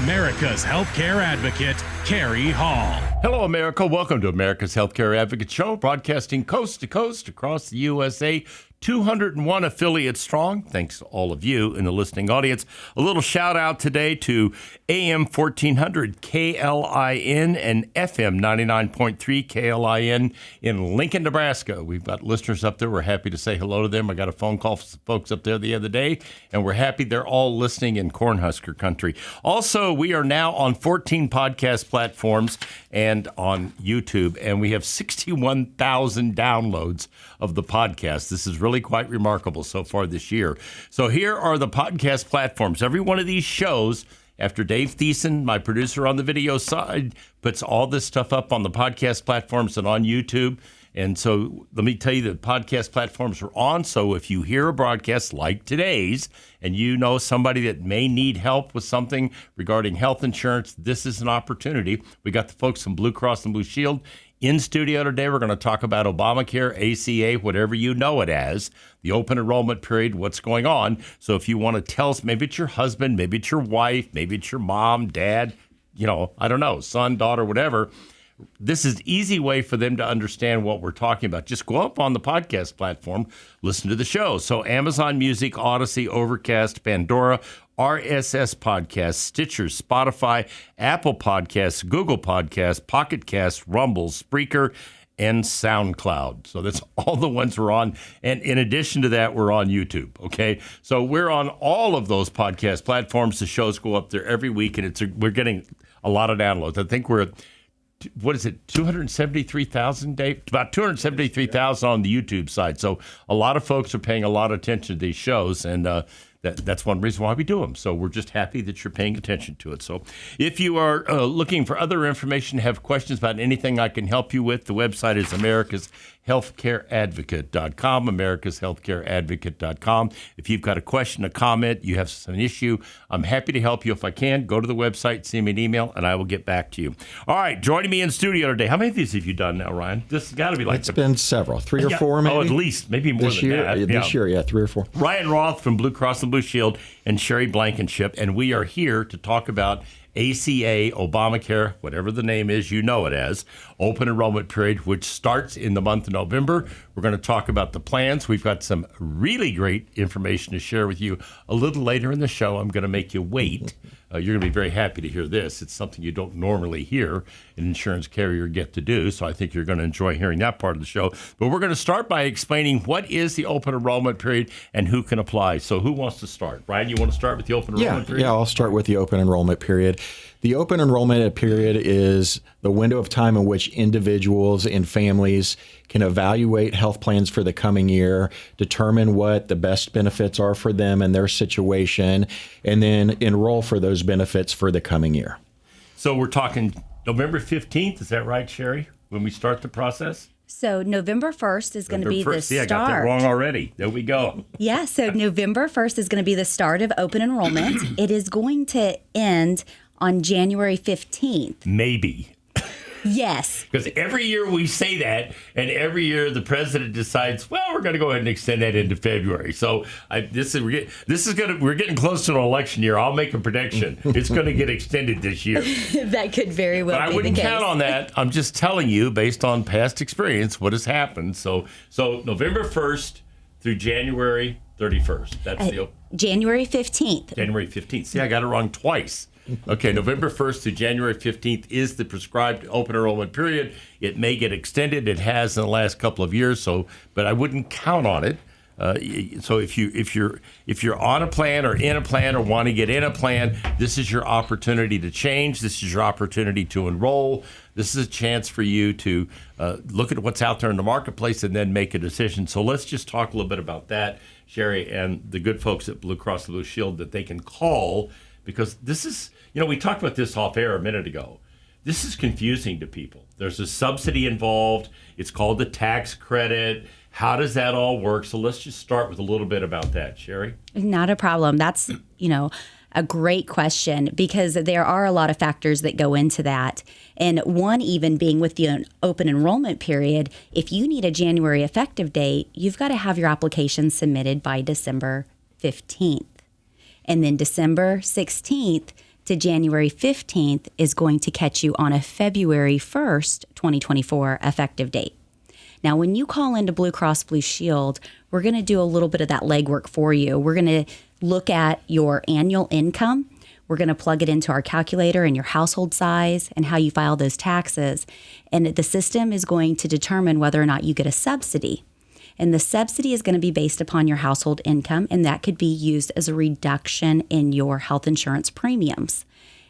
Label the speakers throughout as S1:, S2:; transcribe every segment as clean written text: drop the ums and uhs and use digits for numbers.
S1: America's healthcare advocate, Carrie Hall.
S2: Hello, America. Welcome to America's Healthcare Advocate Show, broadcasting coast to coast across the USA. 201 affiliates strong. Thanks to all of you in the listening audience. A little shout out today to AM 1400 KLIN and FM 99.3 KLIN in Lincoln, Nebraska. We've got listeners up there. We're happy to say hello to them. I got a phone call from some folks up there the other day, and we're happy they're all listening in Cornhusker country. Also, we are now on 14 podcast platforms and on YouTube, and we have 61,000 downloads of the podcast. This is really quite remarkable so far this year. So here are the podcast platforms. Every one of these shows, after Dave Thiessen, my producer on the video side, puts all this stuff up on the podcast platforms and on YouTube. And so let me tell you, the podcast platforms are on. So if you hear a broadcast like today's and you know somebody that may need help with something regarding health insurance, this is an opportunity. We got the folks from Blue Cross and Blue Shield in studio today. We're going to talk about Obamacare, ACA, whatever you know it as, the open enrollment period, what's going on. So if you want to tell us, maybe it's your husband, maybe it's your wife, maybe it's your mom, dad, I don't know, son, daughter, whatever. This is an easy way for them to understand what we're talking about. Just go up on the podcast platform, listen to the show. So Amazon Music, Odyssey, Overcast, Pandora, RSS Podcasts, Stitcher, Spotify, Apple Podcasts, Google Podcasts, Pocket Casts, Rumble, Spreaker, and SoundCloud. So that's all the ones we're on. And in addition to that, we're on YouTube, okay? So we're on all of those podcast platforms. The shows go up there every week, and we're getting a lot of downloads. I think we're at 273,000, Dave? About 273,000 on the YouTube side. So a lot of folks are paying a lot of attention to these shows, and that's one reason why we do them. So we're just happy that you're paying attention to it. So if you are looking for other information, have questions about anything I can help you with, the website is americashealthcareadvocate.com, americashealthcareadvocate.com. If you've got a question, a comment, you have an issue, I'm happy to help you if I can. Go to the website, send me an email, and I will get back to you. All right, joining me in studio today. How many of these have you done now, Ryan? This has got to be like...
S3: It's been several, 3 or 4 maybe.
S2: Oh, at least, maybe more
S3: this
S2: than
S3: year,
S2: that.
S3: This year, 3 or 4.
S2: Ryan Roth from Blue Cross and Blue Shield and Sherry Blankenship, and we are here to talk about ACA, Obamacare, whatever the name is, you know it as, open enrollment period, which starts in the month of November. We're going to talk about the plans. We've got some really great information to share with you a little later in the show. I'm going to make you wait. You're going to be very happy to hear this. It's something you don't normally hear an insurance carrier get to do, so I think you're going to enjoy hearing that part of the show. But we're going to start by explaining what is the open enrollment period and who can apply. So who wants to start? Ryan, you want to start with the open enrollment period?
S3: Yeah, I'll start with the open enrollment period. The open enrollment period is the window of time in which individuals and families can evaluate health plans for the coming year, determine what the best benefits are for them and their situation, and then enroll for those benefits for the coming year.
S2: So we're talking November 15th, is that right, Sherry, when we start the process?
S4: So November 1st is going to be the start.
S2: See, I got that wrong already. There we go.
S4: Yeah, so November 1st is going to be the start of open enrollment. It is going to end on January 15th.
S2: Maybe.
S4: Yes.
S2: Because every year we say that, and every year the president decides, well, we're going to go ahead and extend that into February. So we're getting close to an election year. I'll make a prediction. It's going to get extended this year.
S4: That could very well be the case.
S2: But I wouldn't count on that. I'm just telling you, based on past experience, what has happened. So November 1st through January 31st. That's
S4: January 15th.
S2: January 15th. See, I got it wrong twice. Okay, November 1st to January 15th is the prescribed open enrollment period. It may get extended. It has in the last couple of years, but I wouldn't count on it. So if you're on a plan or in a plan or want to get in a plan, this is your opportunity to change. This is your opportunity to enroll. This is a chance for you to look at what's out there in the marketplace and then make a decision. So let's just talk a little bit about that, Sherry, and the good folks at Blue Cross and Blue Shield that they can call, because this is, we talked about this off air a minute ago. This is confusing to people. There's a subsidy involved. It's called the tax credit. How does that all work? So let's just start with a little bit about that, Sherry.
S4: Not a problem. That's, a great question, because there are a lot of factors that go into that. And one even being with the open enrollment period, if you need a January effective date, you've got to have your application submitted by December 15th. And then December 16th to January 15th is going to catch you on a February 1st, 2024 effective date. Now, when you call into Blue Cross Blue Shield, we're going to do a little bit of that legwork for you. We're going to look at your annual income. We're going to plug it into our calculator and your household size and how you file those taxes. And the system is going to determine whether or not you get a subsidy. And the subsidy is going to be based upon your household income, and that could be used as a reduction in your health insurance premiums.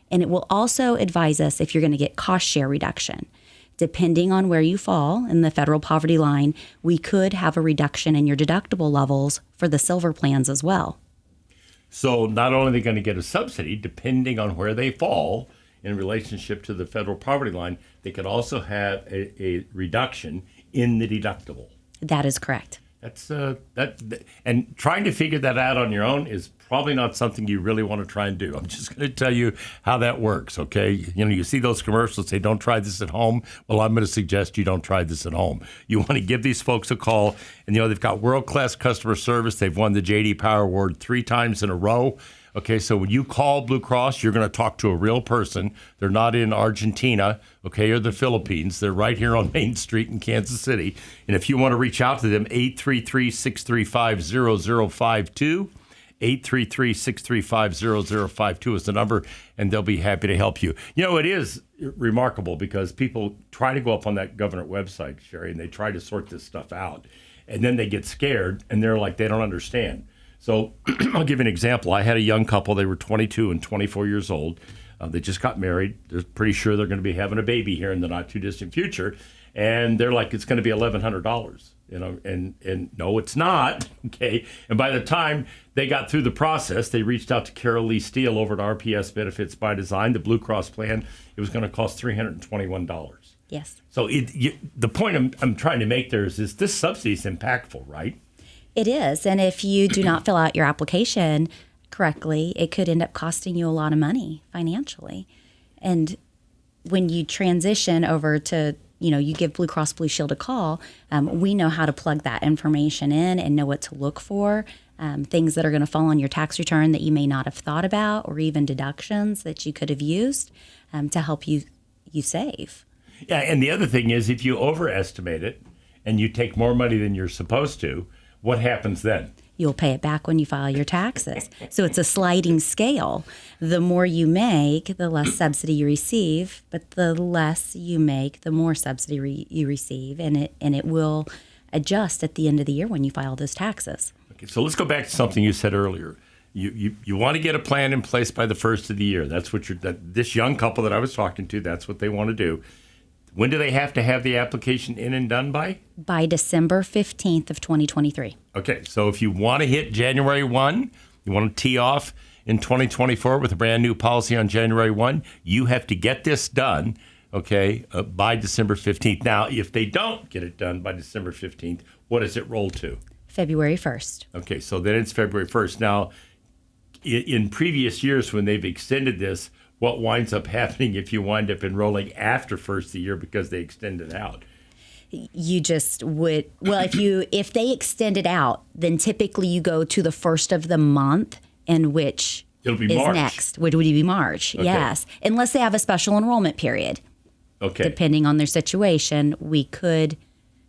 S4: And it will also advise us if you're going to get cost share reduction. Depending on where you fall in the federal poverty line, we could have a reduction in your deductible levels for the silver plans as well.
S2: So not only are they going to get a subsidy, depending on where they fall in relationship to the federal poverty line, they could also have a reduction in the deductible.
S4: That is correct.
S2: And trying to figure that out on your own is probably not something you really want to try and do. I'm just going to tell you how that works, okay? You see those commercials say, don't try this at home. Well, I'm going to suggest you don't try this at home. You want to give these folks a call, and they've got world-class customer service. They've won the J.D. Power Award 3 times in a row. Okay, so when you call Blue Cross, you're going to talk to a real person. They're not in Argentina, okay, or the Philippines. They're right here on Main Street in Kansas City. And if you want to reach out to them, 833-635-0052. 833-635-0052 is the number, and they'll be happy to help you. It is remarkable because people try to go up on that government website, Sherry, and they try to sort this stuff out. And then they get scared, and they're like, they don't understand. So I'll give you an example. I had a young couple. They were 22 and 24 years old. They just got married. They're pretty sure they're going to be having a baby here in the not too distant future. And they're like, it's going to be $1,100, and no, it's not. Okay. And by the time they got through the process, they reached out to Carol Lee Steele over at RPS Benefits by Design, the Blue Cross plan. It was going to cost $321.
S4: Yes.
S2: So the point I'm trying to make there is this subsidy is impactful, right?
S4: It is. And if you do not fill out your application correctly, it could end up costing you a lot of money financially. And when you transition over to, you give Blue Cross Blue Shield a call, we know how to plug that information in and know what to look for, things that are going to fall on your tax return that you may not have thought about, or even deductions that you could have used to help you save.
S2: Yeah, and the other thing is if you overestimate it and you take more money than you're supposed to, what happens then?
S4: You'll pay it back when you file your taxes. So it's a sliding scale. The more you make, the less subsidy you receive, but the less you make, the more subsidy you receive, and it will adjust at the end of the year when you file those taxes.
S2: Okay, so let's go back to something you said earlier. You want to get a plan in place by the first of the year. That's what this young couple that I was talking to, that's what they want to do. When do they have to have the application in and done by?
S4: By December 15th of 2023.
S2: Okay, so if you want to hit January 1, you want to tee off in 2024 with a brand new policy on January 1, you have to get this done, okay, by December 15th. Now, if they don't get it done by December 15th, what does it roll to?
S4: February 1st.
S2: Okay, so then it's February 1st. Now, in previous years when they've extended this, what winds up happening if you wind up enrolling after first of the year because they extend it out?
S4: You just would, well, if they extend it out, then typically you go to the first of the month in which
S2: It'll be
S4: is
S2: March.
S4: Next. Would be March,
S2: Okay.
S4: Yes. Unless they have a special enrollment period.
S2: Okay.
S4: Depending on their situation, we could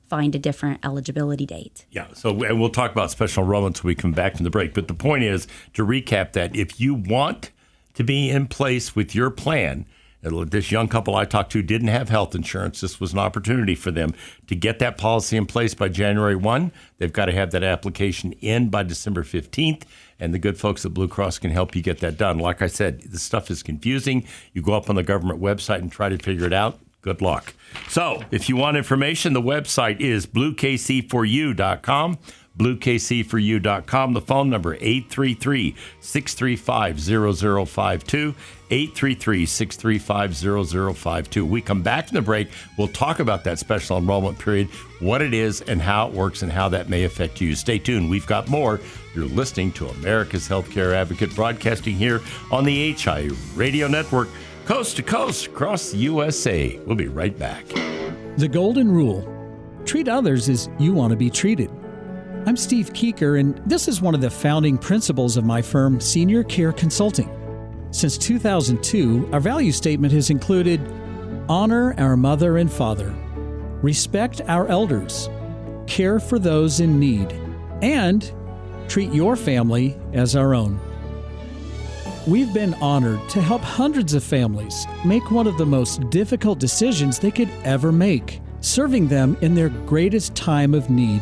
S4: find a different eligibility date.
S2: Yeah, and we'll talk about special enrollments when we come back from the break. But the point is, to recap that, if you want to be in place with your plan, this young couple I talked to didn't have health insurance. This was an opportunity for them to get that policy in place by January 1. They've got to have that application in by December 15th, and the good folks at Blue Cross can help you get that done. Like I said, this stuff is confusing. You go up on the government website and try to figure it out. Good luck. So if you want information, the website is bluekc4u.com. bluekc4u.com. The phone number, 833-635-0052, 833-635-0052. We come back from the break. We'll talk about that special enrollment period, what it is and how it works and how that may affect you. Stay tuned. We've got more. You're listening to America's Healthcare Advocate, broadcasting here on the HI Radio Network, coast to coast across the USA. We'll be right back.
S5: The Golden Rule. Treat others as you want to be treated. I'm Steve Keeker, and this is one of the founding principles of my firm, Senior Care Consulting. Since 2002, our value statement has included honor our mother and father, respect our elders, care for those in need, and treat your family as our own. We've been honored to help hundreds of families make one of the most difficult decisions they could ever make, serving them in their greatest time of need.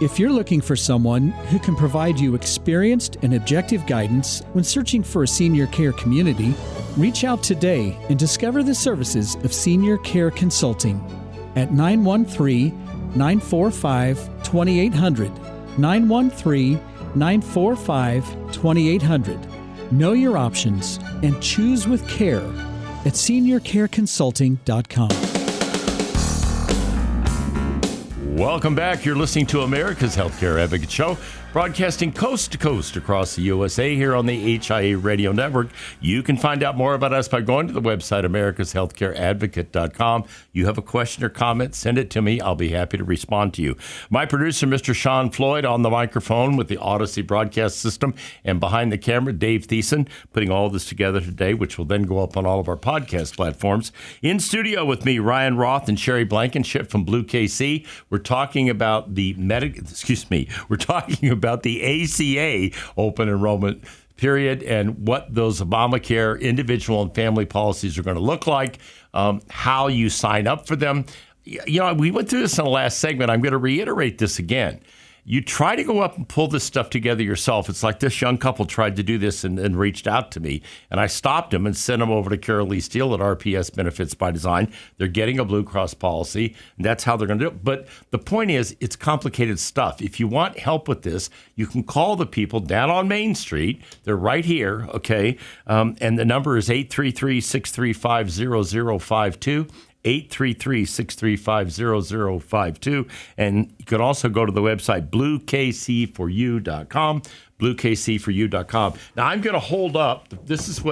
S5: If you're looking for someone who can provide you experienced and objective guidance when searching for a senior care community, reach out today and discover the services of Senior Care Consulting at 913-945-2800, 913-945-2800. Know your options and choose with care at seniorcareconsulting.com.
S2: Welcome back. You're listening to America's Healthcare Advocate Show, broadcasting coast to coast across the USA here on the HIA Radio Network. You can find out more about us by going to the website, americashealthcareadvocate.com. You have a question or comment, send it to me. I'll be happy to respond to you. My producer, Mr. Sean Floyd, on the microphone with the Odyssey broadcast system, and behind the camera, Dave Thiessen, putting all this together today, which will then go up on all of our podcast platforms. In studio with me, Ryan Roth and Sherry Blankenship from Blue KC. We're talking about the ACA open enrollment period and what those Obamacare individual and family policies are going to look like, how you sign up for them. You know, we went through this in the last segment. I'm going to reiterate this again. You try to go up and pull this stuff together yourself. It's like this young couple tried to do this and reached out to me, and I stopped them and sent them over to Carol Lee Steele at RPS Benefits by Design. They're getting a Blue Cross policy, and that's how they're going to do it. But the point is, it's complicated stuff. If you want help with this, you can call the people down on Main Street. They're right here, okay? And the number is 833-635-0052. 833-635-0052. And you can also go to the website, bluekc4u.com, bluekc4u.com. Now, I'm going to hold up. This is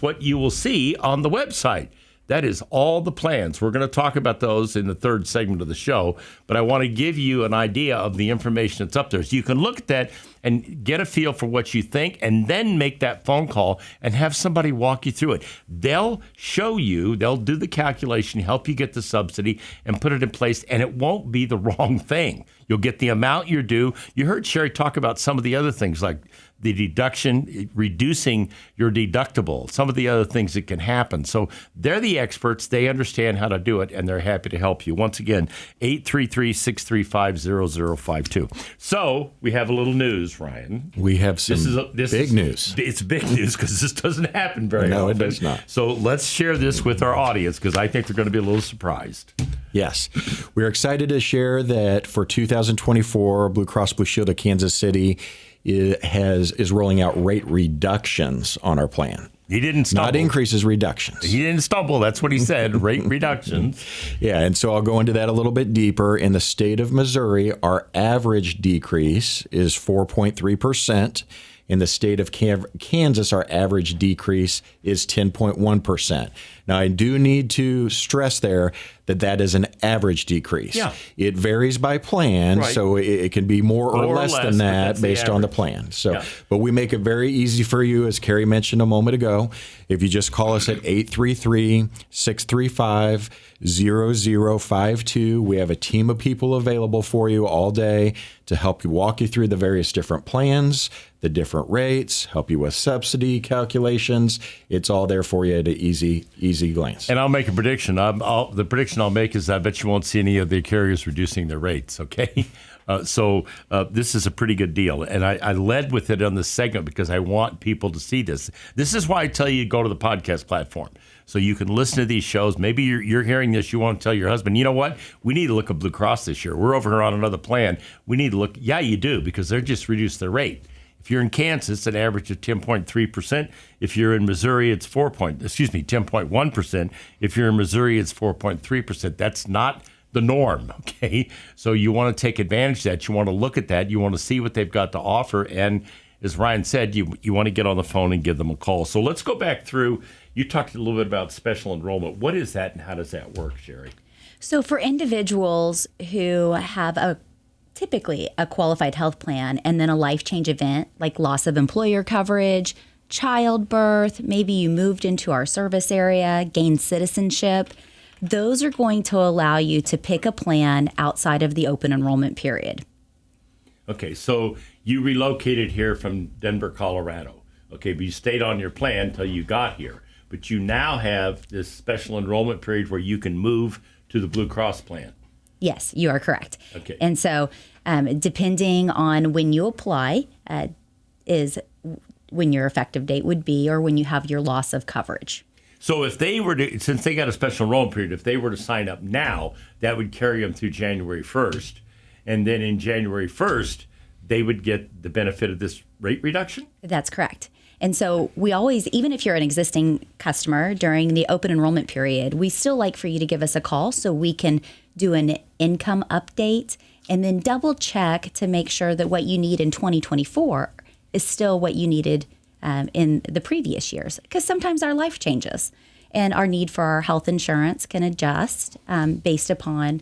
S2: what you will see on the website. That is all the plans. We're going to talk about those in the third segment of the show, but I want to give you an idea of the information that's up there. So you can look at that and get a feel for what you think, and then make that phone call and have somebody walk you through it. They'll show you, they'll do the calculation, help you get the subsidy, and put it in place, and it won't be the wrong thing. You'll get the amount you're due. You heard Sherry talk about some of the other things, like the deduction, reducing your deductible, some of the other things that can happen. So they're the experts. They understand how to do it, and they're happy to help you. Once again, 833-635-0052. So we have a little news, Ryan.
S3: We have some big news.
S2: It's big news because this doesn't happen very often.
S3: No, it does not.
S2: So let's share this with our audience because I think they're going to be a little surprised.
S3: Yes. We're excited to share that for 2024, Blue Cross Blue Shield of Kansas City is rolling out rate reductions on our plan.
S2: He didn't stumble.
S3: Not increases, reductions.
S2: He didn't stumble. That's what he said, rate reductions.
S3: Yeah, and so I'll go into that a little bit deeper. In the state of Missouri, our average decrease is 4.3%. In the state of Kansas, our average decrease is 10.1%. Now, I do need to stress there that is an average decrease.
S2: Yeah.
S3: It varies by plan,
S2: right.
S3: So it can be more or less than that based on the plan. So,
S2: yeah.
S3: But we make it very easy for you, as Carrie mentioned a moment ago. If you just call us at 833-635-0052, we have a team of people available for you all day to help you walk you through the various different plans, the different rates, help you with subsidy calculations. It's all there for you at an easy glance.
S2: And I'll make a prediction. The prediction I'll make is I bet you won't see any of the carriers reducing their rates, okay? So this is a pretty good deal. And I led with it on this segment because I want people to see this. This is why I tell you to go to the podcast platform so you can listen to these shows. Maybe you're hearing this. You want to tell your husband, you know what? We need to look at Blue Cross this year. We're over here on another plan. We need to look. Yeah, you do, because they're just reduced their rate. If you're in Kansas, an average of 10.3%. If you're in Missouri, it's 10.1%. If you're in Missouri, it's 4.3%. That's not the norm, okay? So you want to take advantage of that. You want to look at that. You want to see what they've got to offer. And as Ryan said, you want to get on the phone and give them a call. So let's go back through. You talked a little bit about special enrollment. What is that and how does that work, Sherry?
S4: So for individuals who have typically a qualified health plan and then a life change event like loss of employer coverage, childbirth, maybe you moved into our service area, gained citizenship, those are going to allow you to pick a plan outside of the open enrollment period.
S2: Okay, so you relocated here from Denver, Colorado. Okay, but you stayed on your plan until you got here. But you now have this special enrollment period where you can move to the Blue Cross plan.
S4: Yes, you are correct.
S2: Okay.
S4: And so depending on when you apply is when your effective date would be or when you have your loss of coverage.
S2: So if they were to, since they got a special enrollment period, if they were to sign up now, that would carry them through January 1st. And then in January 1st, they would get the benefit of this rate reduction?
S4: That's correct. And so we always, even if you're an existing customer during the open enrollment period, we still like for you to give us a call so we can do an income update and then double check to make sure that what you need in 2024 is still what you needed in the previous years. Because sometimes our life changes and our need for our health insurance can adjust based upon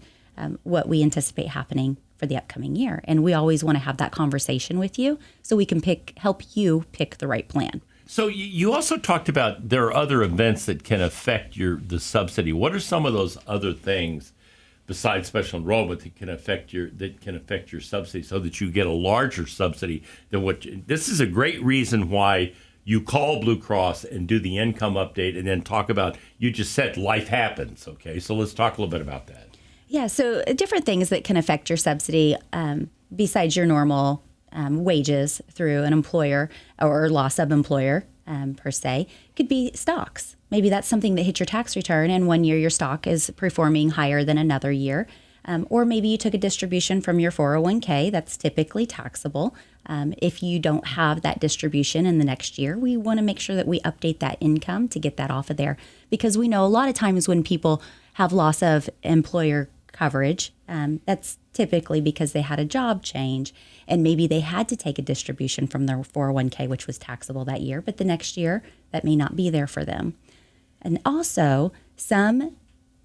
S4: what we anticipate happening for the upcoming year. And we always want to have that conversation with you so we can help you pick the right plan.
S2: So you also talked about there are other events that can affect the subsidy. What are some of those other things besides special enrollment that can affect your subsidy so that you get a larger subsidy than this is a great reason why you call Blue Cross and do the income update and then talk about, you just said life happens. Okay, so let's talk a little bit about that.
S4: Yeah, so different things that can affect your subsidy besides your normal wages through an employer or loss of employer per se could be stocks. Maybe that's something that hit your tax return and 1 year your stock is performing higher than another year. Or maybe you took a distribution from your 401k that's typically taxable. If you don't have that distribution in the next year, we want to make sure that we update that income to get that off of there. Because we know a lot of times when people have loss of employer coverage, that's typically because they had a job change and maybe they had to take a distribution from their 401k, which was taxable that year, but the next year that may not be there for them. And also, some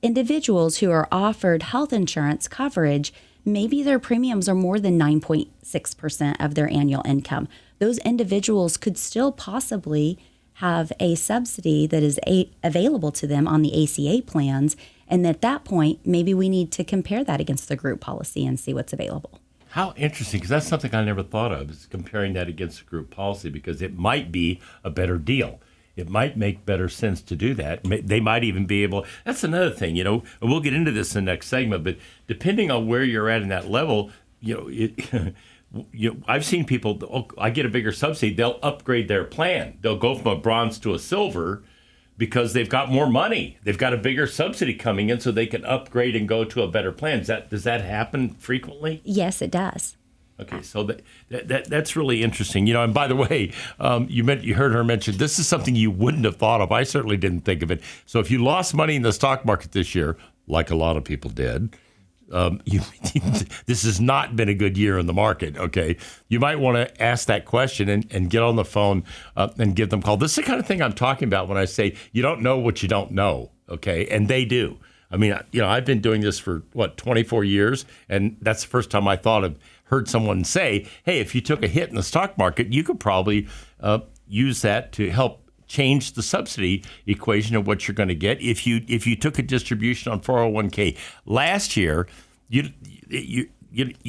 S4: individuals who are offered health insurance coverage, maybe their premiums are more than 9.6% of their annual income. Those individuals could still possibly have a subsidy that is available to them on the ACA plans. And at that point, maybe we need to compare that against the group policy and see what's available.
S2: How interesting, because that's something I never thought of, is comparing that against a group policy, because it might be a better deal. It might make better sense to do that. They might even be able, that's another thing, and we'll get into this in the next segment, but depending on where you're at in that level, I've seen people, I get a bigger subsidy, they'll upgrade their plan. They'll go from a bronze to a silver because they've got more money. They've got a bigger subsidy coming in so they can upgrade and go to a better plan. Does that happen frequently?
S4: Yes, it does.
S2: Okay, so that's really interesting. And by the way, you heard her mention this is something you wouldn't have thought of. I certainly didn't think of it. So if you lost money in the stock market this year, like a lot of people did, this has not been a good year in the market, okay? You might want to ask that question and get on the phone and give them a call. This is the kind of thing I'm talking about when I say you don't know what you don't know, okay? And they do. I mean, I've been doing this for, 24 years, and that's the first time I heard someone say, hey, if you took a hit in the stock market, you could probably use that to help change the subsidy equation of what you're going to get. If you took a distribution on 401k last year, you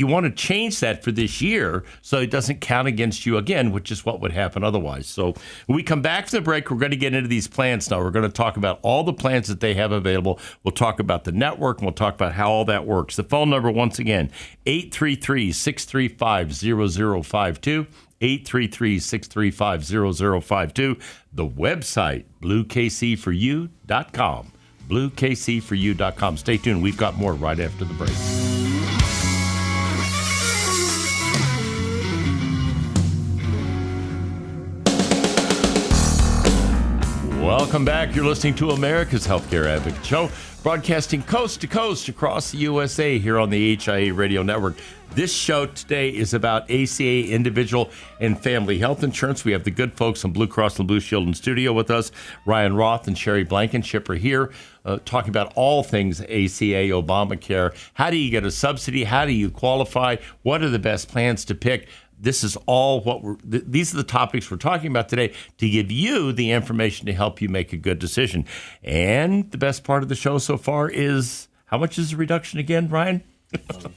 S2: want to change that for this year so it doesn't count against you again, which is what would happen otherwise. So when we come back from the break, we're going to get into these plans now. We're going to talk about all the plans that they have available. We'll talk about the network, and we'll talk about how all that works. The phone number, once again, 833-635-0052. 833-635-0052. The website, bluekcforyou.com. bluekcforyou.com. Stay tuned. We've got more right after the break. Welcome back. You're listening to America's Healthcare Advocate Show, broadcasting coast to coast across the USA here on the HIA Radio Network. This show today is about ACA individual and family health insurance. We have the good folks from Blue Cross and Blue Shield in studio with us. Ryan Roth and Sherry Blankenship are here talking about all things ACA, Obamacare. How do you get a subsidy? How do you qualify? What are the best plans to pick? this is all these are the topics we're talking about today to give you the information to help you make a good decision. And the best part of the show so far is, how much is the reduction again, Ryan?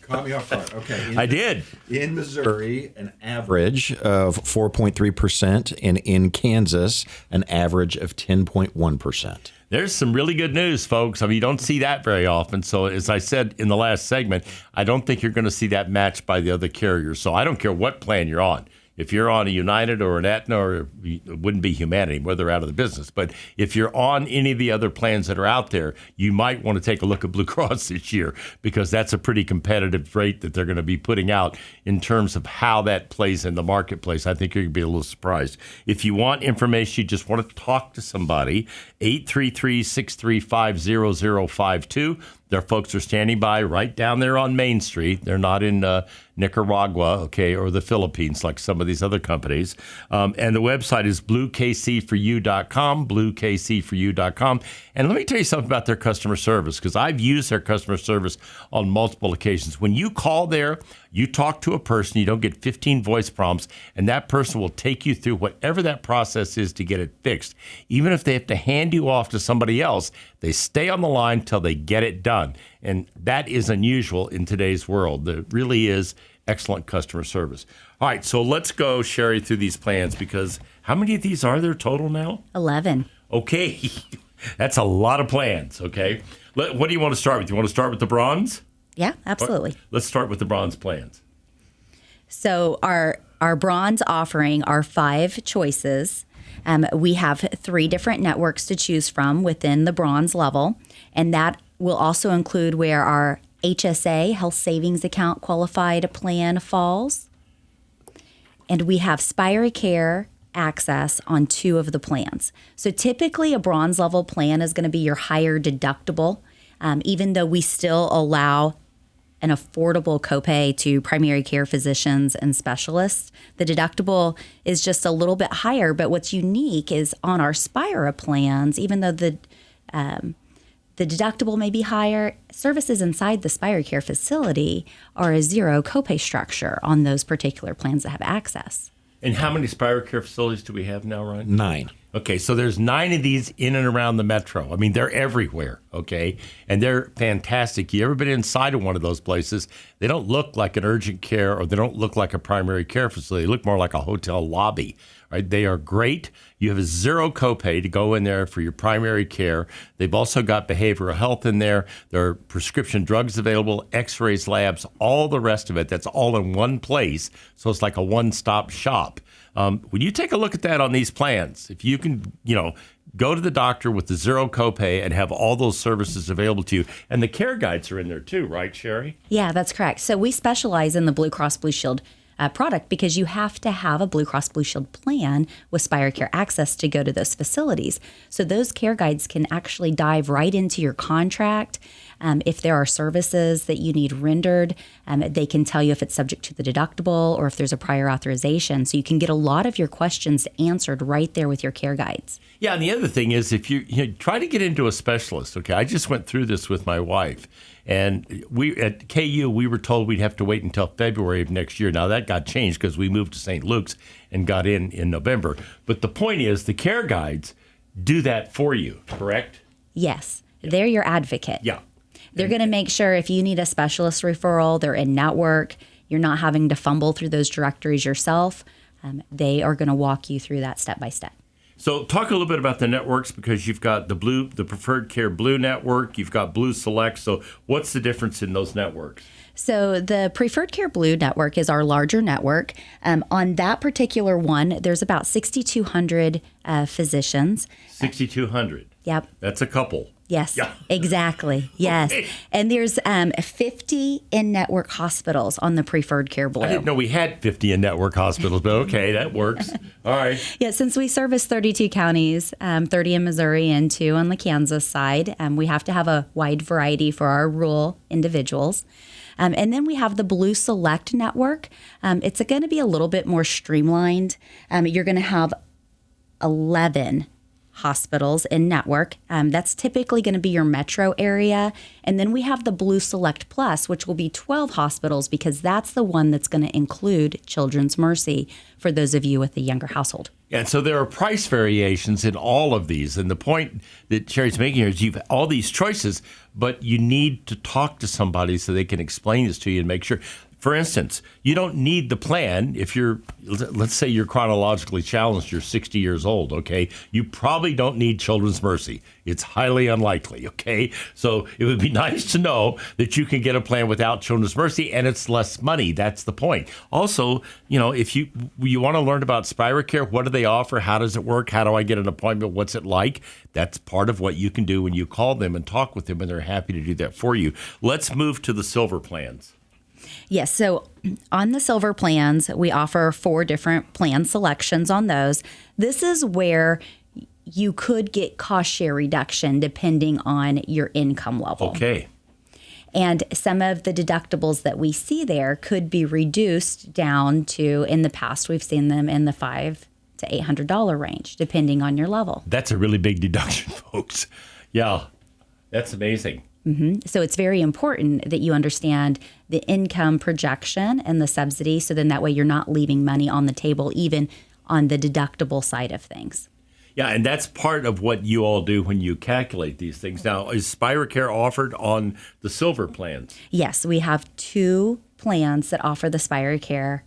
S3: Caught me off guard. Okay.
S2: I did.
S3: In Missouri, an average of 4.3%, and in Kansas, an average of 10.1%.
S2: There's some really good news, folks. I mean, you don't see that very often. So as I said in the last segment, I don't think you're going to see that matched by the other carriers. So I don't care what plan you're on. If you're on a United or an Aetna, or it wouldn't be Humana anymore, they're out of the business. But if you're on any of the other plans that are out there, you might want to take a look at Blue Cross this year, because that's a pretty competitive rate that they're going to be putting out in terms of how that plays in the marketplace. I think you're going to be a little surprised. If you want information, you just want to talk to somebody, 833-635-0052. Their folks are standing by right down there on Main Street. They're not in Nicaragua, okay, or the Philippines like some of these other companies. And the website is bluekcforyou.com, bluekcforyou.com. And let me tell you something about their customer service, because I've used their customer service on multiple occasions. When you call there, you talk to a person, you don't get 15 voice prompts, and that person will take you through whatever that process is to get it fixed. Even if they have to hand you off to somebody else, they stay on the line till they get it done. And that is unusual in today's world. There really is excellent customer service. All right, so let's go, Sherry, through these plans, because how many of these are there total now?
S4: 11.
S2: Okay, that's a lot of plans, okay? What do you want to start with? You want to start with the bronze?
S4: Yeah, absolutely.
S2: Let's start with the bronze plans.
S4: So our bronze offering are 5 choices. We have 3 different networks to choose from within the bronze level, and that will also include where our HSA, Health Savings Account qualified plan, falls. And we have SpireCare access on 2 of the plans. So typically a bronze level plan is going to be your higher deductible, even though we still allow an affordable copay to primary care physicians and specialists. The deductible is just a little bit higher, but what's unique is on our Spira plans, even though the deductible may be higher, services inside the SpireCare facility are a 0 copay structure on those particular plans that have access.
S2: And how many SpireCare facilities do we have now, Ryan?
S3: 9.
S2: Okay, so there's 9 of these in and around the metro. I mean, they're everywhere, okay? And they're fantastic. You ever been inside of one of those places? They don't look like an urgent care, or they don't look like a primary care facility. They look more like a hotel lobby, right? They are great. You have a 0 copay to go in there for your primary care. They've also got behavioral health in there. There are prescription drugs available, x-rays, labs, all the rest of it. That's all in one place. So it's like a one-stop shop. When you take a look at that on these plans, if you can, go to the doctor with the 0 copay and have all those services available to you, and the care guides are in there too, right, Sherry?
S4: Yeah, that's correct. So we specialize in the Blue Cross Blue Shield product, because you have to have a Blue Cross Blue Shield plan with SpireCare access to go to those facilities. So those care guides can actually dive right into your contract. If there are services that you need rendered, they can tell you if it's subject to the deductible or if there's a prior authorization. So you can get a lot of your questions answered right there with your care guides.
S2: Yeah, and the other thing is, if you try to get into a specialist, okay, I just went through this with my wife, and we at KU, we were told we'd have to wait until February of next year. Now, that got changed because we moved to St. Luke's and got in November. But the point is, the care guides do that for you, correct?
S4: Yes, they're your advocate.
S2: Yeah.
S4: They're going to make sure if you need a specialist referral, they're in network, you're not having to fumble through those directories yourself. They are going to walk you through that step by step.
S2: So talk a little bit about the networks, because you've got the Preferred Care Blue network, you've got Blue Select. So what's the difference in those networks?
S4: So the Preferred Care Blue network is our larger network. On that particular one, there's about 6,200 physicians.
S2: 6,200.
S4: Yep.
S2: That's a couple.
S4: Yes,
S2: Yeah.
S4: Exactly. Yes.
S2: Okay.
S4: And there's 50 in-network hospitals on the Preferred Care Blue.
S2: I didn't know we had 50 in-network hospitals, but okay, that works. All right.
S4: Yeah, since we service 32 counties, 30 in Missouri and 2 on the Kansas side, we have to have a wide variety for our rural individuals. And then we have the Blue Select network. It's going to be a little bit more streamlined. You're going to have 11 hospitals in network. That's typically going to be your metro area. And then we have the Blue Select Plus, which will be 12 hospitals because that's the one that's going to include Children's Mercy for those of you with a younger household.
S2: Yeah, so there are price variations in all of these. And the point that Sherry's making here is you've all these choices, but you need to talk to somebody so they can explain this to you and make sure. For instance, you don't need the plan if let's say you're chronologically challenged, you're 60 years old, okay? You probably don't need Children's Mercy. It's highly unlikely, okay? So it would be nice to know that you can get a plan without Children's Mercy and it's less money. That's the point. Also, if you want to learn about SpiraCare, what do they offer? How does it work? How do I get an appointment? What's it like? That's part of what you can do when you call them and talk with them, and they're happy to do that for you. Let's move to the silver plans.
S4: Yes. So on the silver plans, we offer 4 different plan selections on those. This is where you could get cost share reduction depending on your income level.
S2: Okay.
S4: And some of the deductibles that we see there could be reduced down to, in the past, we've seen them in the $500 to $800 range, depending on your level.
S2: That's a really big deduction, folks. Yeah, that's amazing.
S4: Mm-hmm. So it's very important that you understand the income projection and the subsidy. So then that way you're not leaving money on the table, even on the deductible side of things.
S2: Yeah, and that's part of what you all do when you calculate these things. Now, is SpiraCare offered on the silver plans?
S4: Yes, we have 2 plans that offer the SpiraCare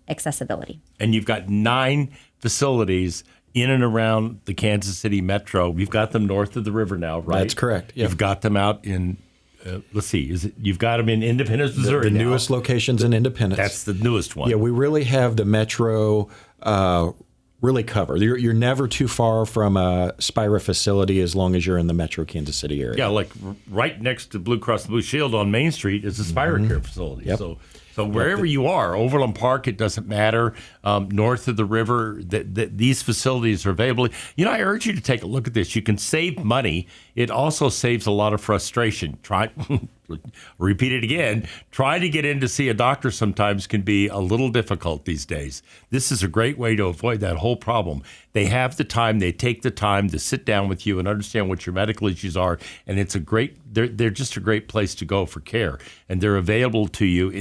S4: accessibility.
S2: And you've got 9 facilities in and around the Kansas City metro. We've got them north of the river now, right?
S3: That's correct. Yeah.
S2: You've got them out in, let's see, you've got them in Independence, Missouri.
S3: The newest locations in Independence.
S2: That's the newest one.
S3: Yeah, we really have the metro really covered. You're never too far from a Spira facility as long as you're in the metro Kansas City area.
S2: Yeah, like right next to Blue Cross Blue Shield on Main Street is a SpiraCare facility.
S3: Yep.
S2: So wherever you are, Overland Park, it doesn't matter. North of the river, these facilities are available. I urge you to take a look at this. You can save money. It also saves a lot of frustration. Repeat it again. Trying to get in to see a doctor sometimes can be a little difficult these days. This is a great way to avoid that whole problem. They have the time. They take the time to sit down with you and understand what your medical issues are. And it's they're just a great place to go for care. And they're available to you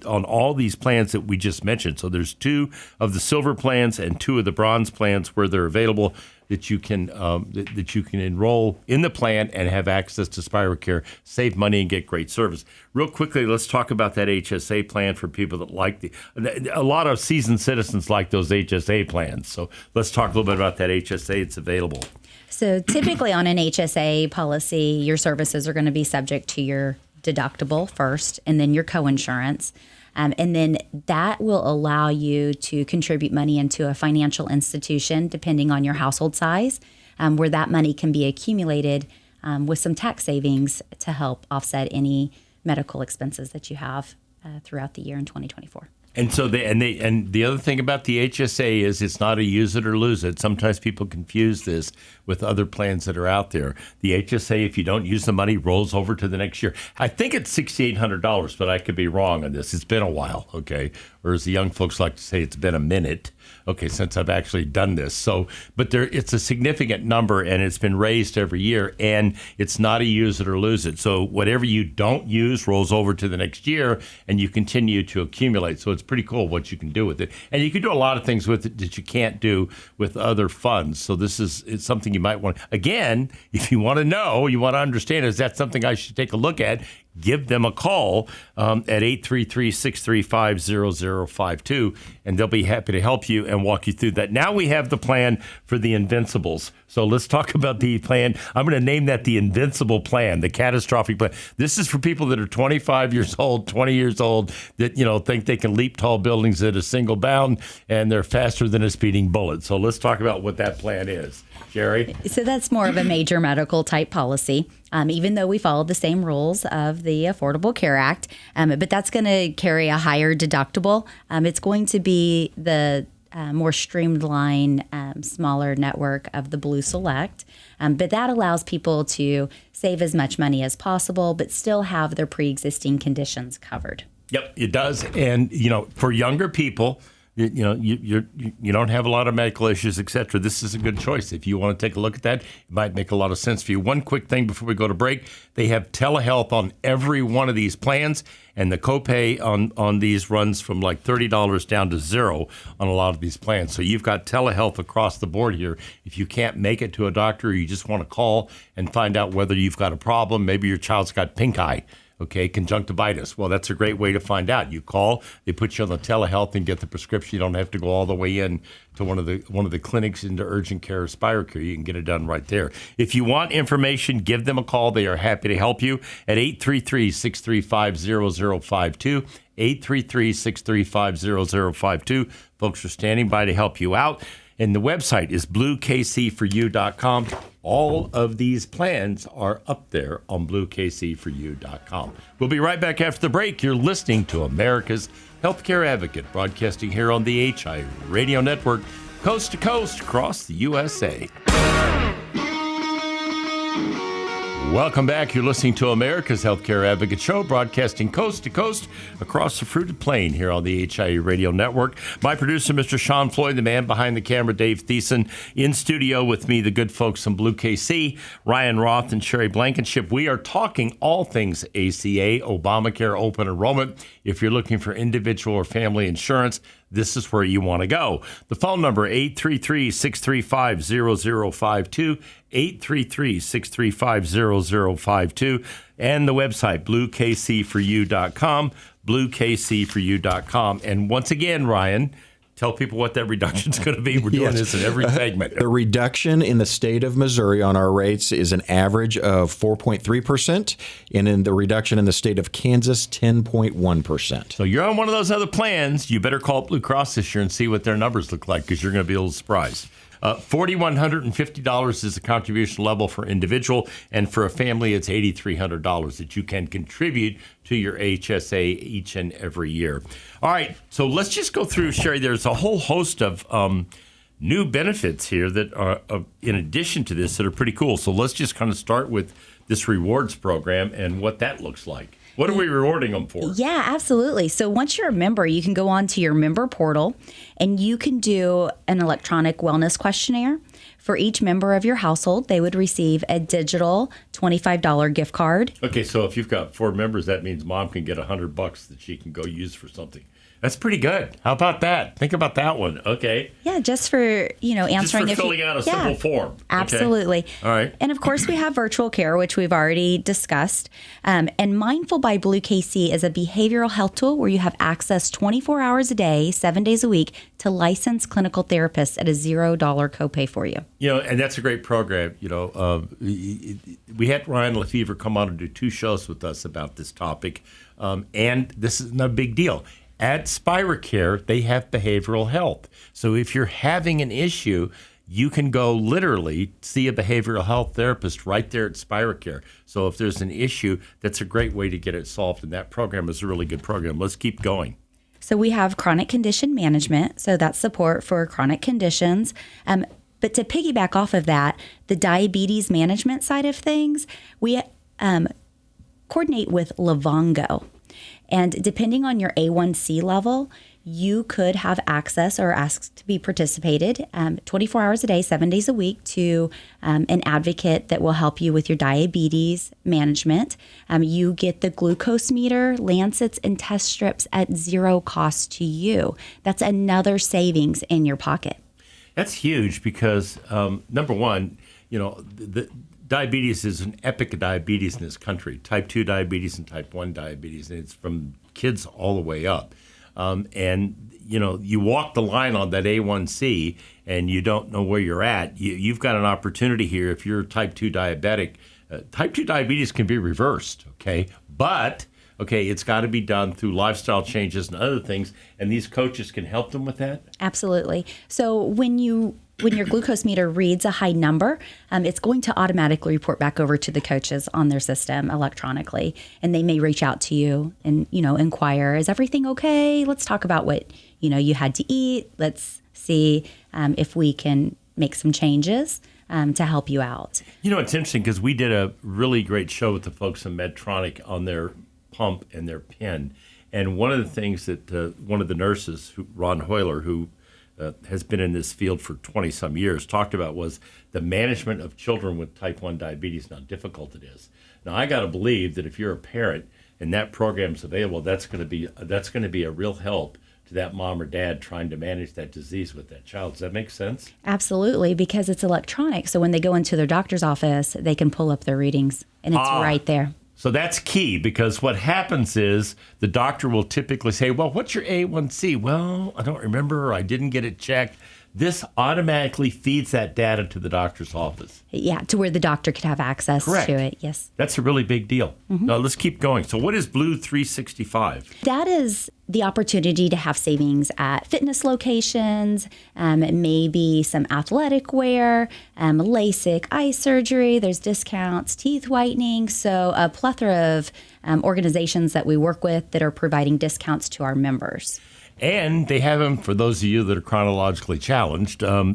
S2: on all these plans that we just mentioned. So there's 2 of the silver plans and 2 of the bronze plans where they're available that you can enroll in the plan and have access to SpiraCare, save money, and get great service. Real quickly, let's talk about that HSA plan for people that like a lot of seasoned citizens like those HSA plans. So let's talk a little bit about that HSA. It's available.
S4: So typically on an HSA policy, your services are going to be subject to your deductible first and then your coinsurance. And then that will allow you to contribute money into a financial institution, depending on your household size, where that money can be accumulated with some tax savings to help offset any medical expenses that you have throughout the year in 2024.
S2: And so the other thing about the HSA is it's not a use it or lose it. Sometimes people confuse this with other plans that are out there. The HSA, if you don't use the money, rolls over to the next year. I think it's $6,800, but I could be wrong on this. It's been a while, okay? Or as the young folks like to say, it's been a minute, okay, since I've actually done this. So, but it's a significant number, and it's been raised every year, and it's not a use it or lose it. So whatever you don't use rolls over to the next year, and you continue to accumulate. So it's pretty cool what you can do with it. And you can do a lot of things with it that you can't do with other funds. So it's something you might want. Again, if you want to know, you want to understand, is that something I should take a look at? Give them a call at 833-635-0052, and they'll be happy to help you and walk you through that. Now we have the plan for the Invincibles. So let's talk about the plan. I'm going to name that the Invincible plan, the catastrophic plan. This is for people that are 25 years old, 20 years old, that think they can leap tall buildings at a single bound, and they're faster than a speeding bullet. So let's talk about what that plan is. Jerry?
S4: So that's more of a major medical type policy, even though we follow the same rules of the Affordable Care Act. But that's going to carry a higher deductible. It's going to be the more streamlined, smaller network of the Blue Select. But that allows people to save as much money as possible, but still have their pre-existing conditions covered.
S2: Yep, it does. And, for younger people, you don't have a lot of medical issues, etc., this is a good choice. If you want to take a look at that, it might make a lot of sense for you. One quick thing before we go to break: they have telehealth on every one of these plans, and the copay on these runs from like $30 down to $0 on a lot of these plans. So you've got telehealth across the board here. If you can't make it to a doctor, you just want to call and find out whether you've got a problem. Maybe your child's got pink eye. Okay, conjunctivitis. Well, that's a great way to find out. You call, they put you on the telehealth and get the prescription. You don't have to go all the way in to one of the clinics into urgent care or SpiroCare. You can get it done right there. If you want information, give them a call. They are happy to help you at 833-635-0052. 833-635-0052. Folks are standing by to help you out. And the website is bluekc4u.com. All of these plans are up there on bluekc4u.com. We'll be right back after the break. You're listening to America's Healthcare Advocate, broadcasting here on the HI Radio Network, coast to coast across the USA. Welcome back. You're listening to America's Healthcare Advocate Show, broadcasting coast to coast across the fruited plain here on the HIE Radio Network. My producer, Mr. Sean Floyd, the man behind the camera, Dave Thiessen, in studio with me, the good folks from Blue KC, Ryan Roth and Sherry Blankenship. We are talking all things ACA, Obamacare, open enrollment. If you're looking for individual or family insurance, this is where you want to go. The phone number, 833-635-0052, 833-635-0052, and the website, bluekc4u.com, bluekc4u.com. And once again, Ryan, tell people what that reduction is going to be. We're doing this in every segment.
S3: The reduction in the state of Missouri on our rates is an average of 4.3%, and in the reduction in the state of Kansas, 10.1%.
S2: So you're on one of those other plans. You better call Blue Cross this year and see what their numbers look like, because you're going to be a little surprised. $4,150 is the contribution level for individual, and for a family, it's $8,300 that you can contribute to your HSA each and every year. All right, so let's just go through, Sherry. There's a whole host of new benefits here that are, in addition to this, that are pretty cool. So let's just kind of start with this rewards program and what that looks like. What are we rewarding them for?
S4: Yeah, absolutely. So once you're a member, you can go on to your member portal and you can do an electronic wellness questionnaire. For each member of your household, they would receive a digital $25 gift card.
S2: Okay, so if you've got 4 members, that means mom can get $100 that she can go use for something. That's pretty good. How about that? Think about that one. Okay.
S4: Yeah, just for, answering.
S2: Just for filling out a simple form.
S4: Absolutely.
S2: Okay. All right.
S4: And of course, we have virtual care, which we've already discussed. And Mindful by Blue KC is a behavioral health tool where you have access 24 hours a day, 7 days a week to licensed clinical therapists at a $0 copay for you.
S2: And that's a great program. We had Ryan Lefevre come on and do 2 shows with us about this topic. And this is no big deal. At SpiroCare, they have behavioral health. So if you're having an issue, you can go literally see a behavioral health therapist right there at SpiroCare. So if there's an issue, that's a great way to get it solved. And that program is a really good program. Let's keep going.
S4: So we have chronic condition management. So that's support for chronic conditions. But to piggyback off of that, the diabetes management side of things, we coordinate with Livongo. And depending on your A1C level, you could have access or ask to be participated 24 hours a day, 7 days a week to an advocate that will help you with your diabetes management. You get the glucose meter, lancets, and test strips at $0 cost to you. That's another savings in your pocket.
S2: That's huge because, number one, the diabetes is an epic of diabetes in this country, type 2 diabetes and type 1 diabetes, and it's from kids all the way up. You walk the line on that A1C and you don't know where you're at. You've got an opportunity here if you're type 2 diabetic. Type 2 diabetes can be reversed, okay? But, it's got to be done through lifestyle changes and other things, and these coaches can help them with that?
S4: Absolutely. So when your glucose meter reads a high number, it's going to automatically report back over to the coaches on their system electronically. And they may reach out to you and, inquire, is everything okay? Let's talk about what, you had to eat. Let's see if we can make some changes to help you out.
S2: It's interesting because we did a really great show with the folks in Medtronic on their pump and their pen. And one of the things that one of the nurses, Ron Hoyler, who has been in this field for 20-some years, talked about was the management of children with type 1 diabetes and how difficult it is. Now, I got to believe that if you're a parent and that program's available, that's going to be a real help to that mom or dad trying to manage that disease with that child. Does that make sense?
S4: Absolutely, because it's electronic. So when they go into their doctor's office, they can pull up their readings, and it's right there.
S2: So that's key, because what happens is the doctor will typically say, well, what's your A1C? Well, I don't remember, or I didn't get it checked. This automatically feeds that data to the doctor's office.
S4: Yeah, to where the doctor could have access
S2: Correct.
S4: to it. Yes.
S2: That's a really big deal. Now, let's keep going. So what is Blue 365?
S4: That is the opportunity to have savings at fitness locations, maybe some athletic wear, LASIK, eye surgery. There's discounts, teeth whitening. So a plethora of organizations that we work with that are providing discounts to our members.
S2: And they have them, for those of you that are chronologically challenged, Blue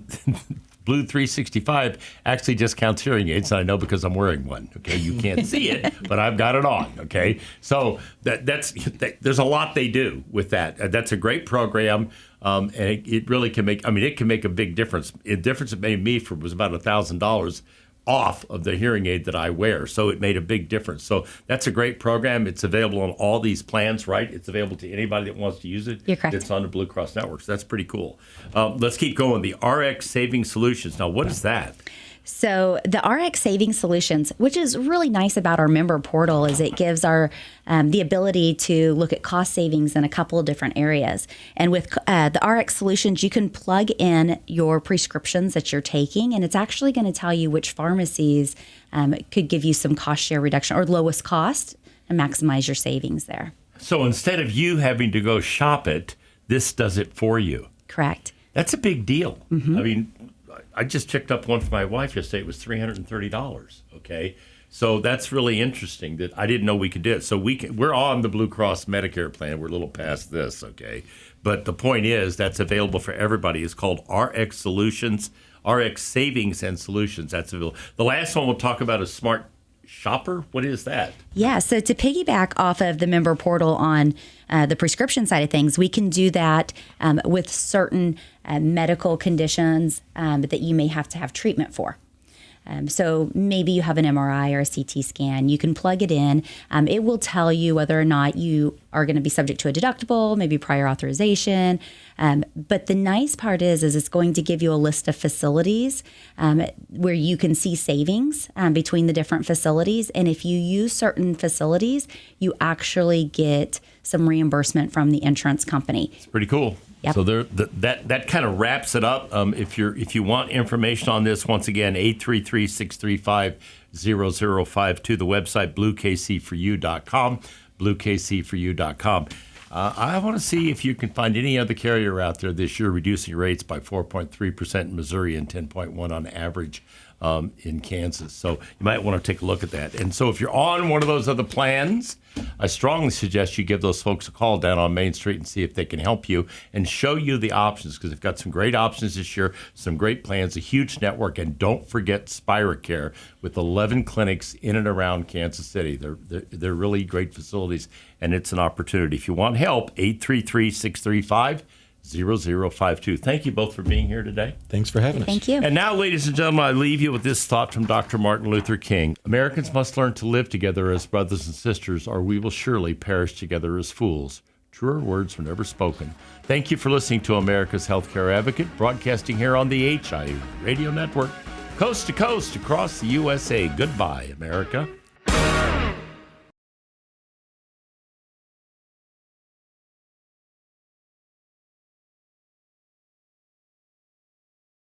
S2: 365 actually discounts hearing aids. And I know because I'm wearing one. Okay, you can't see it, but I've got it on. Okay, so there's a lot they do with that. That's a great program, and it really can make. I mean, it can make a big difference. The difference it made me was about $1,000 off of the hearing aid that I wear. So it made a big difference. So that's a great program. It's available on all these plans, right? It's available to anybody that wants to use it.
S4: You're correct.
S2: It's on the Blue Cross Network. So that's pretty cool. Let's keep going. The RX Saving Solutions. Now, what is that?
S4: So the RX Saving Solutions, which is really nice about our member portal, is it gives our the ability to look at cost savings in a couple of different areas. And with the RX Solutions, you can plug in your prescriptions that you're taking, and it's actually going to tell you which pharmacies could give you some cost share reduction or lowest cost and maximize your savings there.
S2: So instead of you having to go shop it, this does it for you.
S4: Correct.
S2: That's a big deal. I mean, I just picked up one for my wife yesterday. It was $330. Okay, so that's really interesting that I didn't know we could do it. So we're on the Blue Cross Medicare plan. We're a little past this, okay. But the point is that's available for everybody. It's called RX Solutions, RX Savings and Solutions. That's available. The last one we'll talk about is Smart Shopper. What is that?
S4: Yeah, so to piggyback off of the member portal on the prescription side of things, we can do that with certain medical conditions that you may have to have treatment for. So maybe you have an MRI or a CT scan. You can plug it in. It will tell you whether or not you are going to be subject to a deductible, maybe prior authorization. But the nice part is it's going to give you a list of facilities where you can see savings between the different facilities. And if you use certain facilities, you actually get some reimbursement from the insurance company.
S2: It's pretty cool.
S4: Yep.
S2: So that kind of wraps it up. If you want information on this, once again, 833-635-0052, the website bluekc4u.com, bluekc4u.com. I want to see if you can find any other carrier out there this year reducing rates by 4.3% in Missouri and 10.1% on average in Kansas. So you might want to take a look at that. And so if you're on one of those other plans, I strongly suggest you give those folks a call down on Main Street and see if they can help you and show you the options, because they've got some great options this year, some great plans, a huge network. And don't forget SpiraCare with 11 clinics in and around Kansas City. They're really great facilities, and it's an opportunity. If you want help, 833-635-0052. Thank you both for being here today.
S3: Thanks for having us.
S4: Thank you.
S2: And now, ladies and gentlemen, I leave you with this thought from Dr. Martin Luther King. Americans must learn to live together as brothers and sisters, or we will surely perish together as fools. Truer words were never spoken. Thank you for listening to America's Healthcare Advocate, broadcasting here on the HIU Radio Network, coast to coast across the USA. Goodbye, America.